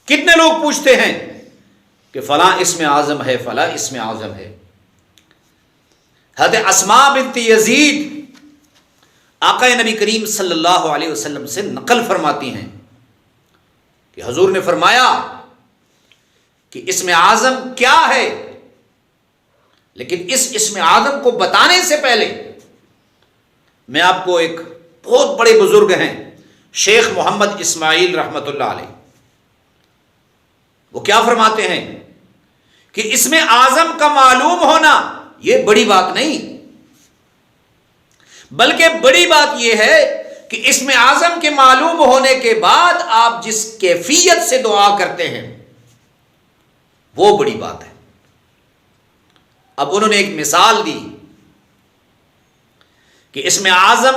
کتنے لوگ پوچھتے ہیں کہ فلاں اسم اعظم ہے، فلاں اسم اعظم ہے۔ حضرت اسماء بنت یزید آقا نبی کریم صلی اللہ علیہ وسلم سے نقل فرماتی ہیں کہ حضور نے فرمایا کہ اسم اعظم کیا ہے، لیکن اس اسم اعظم کو بتانے سے پہلے میں آپ کو ایک بہت بڑے بزرگ ہیں شیخ محمد اسماعیل رحمۃ اللہ علیہ، وہ کیا فرماتے ہیں کہ اسم اعظم کا معلوم ہونا یہ بڑی بات نہیں، بلکہ بڑی بات یہ ہے کہ اسم اعظم کے معلوم ہونے کے بعد آپ جس کیفیت سے دعا کرتے ہیں وہ بڑی بات ہے۔ اب انہوں نے ایک مثال دی کہ اسم اعظم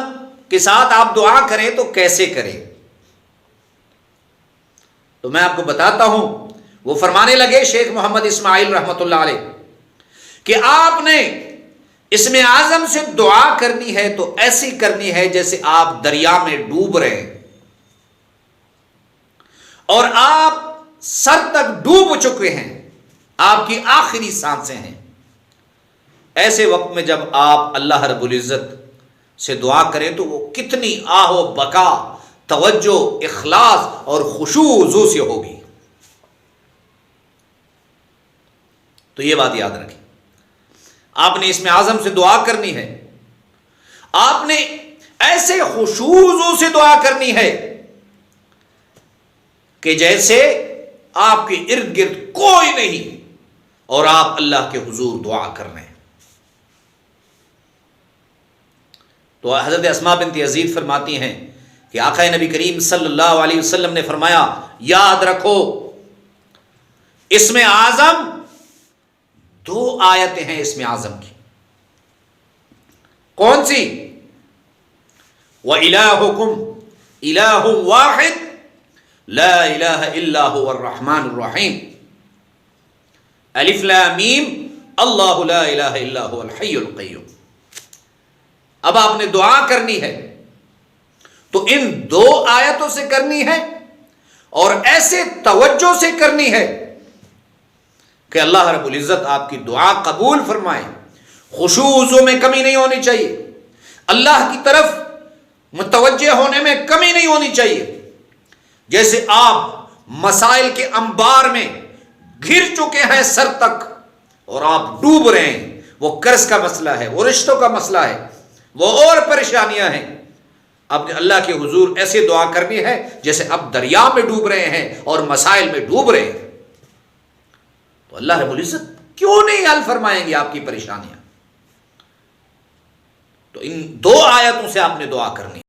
کے ساتھ آپ دعا کریں تو کیسے کریں، تو میں آپ کو بتاتا ہوں۔ وہ فرمانے لگے شیخ محمد اسماعیل رحمۃ اللہ علیہ کہ آپ نے اسم اعظم سے دعا کرنی ہے تو ایسی کرنی ہے جیسے آپ دریا میں ڈوب رہے ہیں اور آپ سر تک ڈوب چکے ہیں، آپ کی آخری سانسیں ہیں۔ ایسے وقت میں جب آپ اللہ رب العزت سے دعا کریں تو وہ کتنی آہ و بکا، توجہ، اخلاص اور خشوع وضو سے ہوگی۔ تو یہ بات یاد رکھیں، آپ نے اسم اعظم سے دعا کرنی ہے، آپ نے ایسے خشوع وضو سے دعا کرنی ہے کہ جیسے آپ کے ارد گرد کوئی نہیں اور آپ اللہ کے حضور دعا کر رہے ہیں۔ تو حضرت اسماء بنت یزید فرماتی ہیں کہ آقا نبی کریم صلی اللہ علیہ وسلم نے فرمایا یاد رکھو اسم اعظم 2 آیتیں ہیں اسم اعظم کی۔ کون سی؟ وَإِلَٰهُكُمْ إِلَٰهٌ وَاحِدٌ لَا إِلَٰهَ إِلَّا هُوَ الرَّحْمَٰنُ الرَّحِيمُ الف لام میم اللہ لا الہ الا هو الحی القیوم۔ اب آپ نے دعا کرنی ہے تو ان 2 آیتوں سے کرنی ہے اور ایسے توجہ سے کرنی ہے کہ اللہ رب العزت آپ کی دعا قبول فرمائے۔ خشوع وضو میں کمی نہیں ہونی چاہیے، اللہ کی طرف متوجہ ہونے میں کمی نہیں ہونی چاہیے۔ جیسے آپ مسائل کے انبار میں گر چکے ہیں سر تک اور آپ ڈوب رہے ہیں، وہ قرض کا مسئلہ ہے، وہ رشتوں کا مسئلہ ہے، وہ اور پریشانیاں ہیں، اب اللہ کے حضور ایسے دعا کرنی ہے جیسے اب دریا میں ڈوب رہے ہیں اور مسائل میں ڈوب رہے ہیں۔ تو اللہ رب العزت کیوں نہیں حل فرمائیں گے آپ کی پریشانیاں؟ تو ان 2 آیتوں سے آپ نے دعا کرنی ہے۔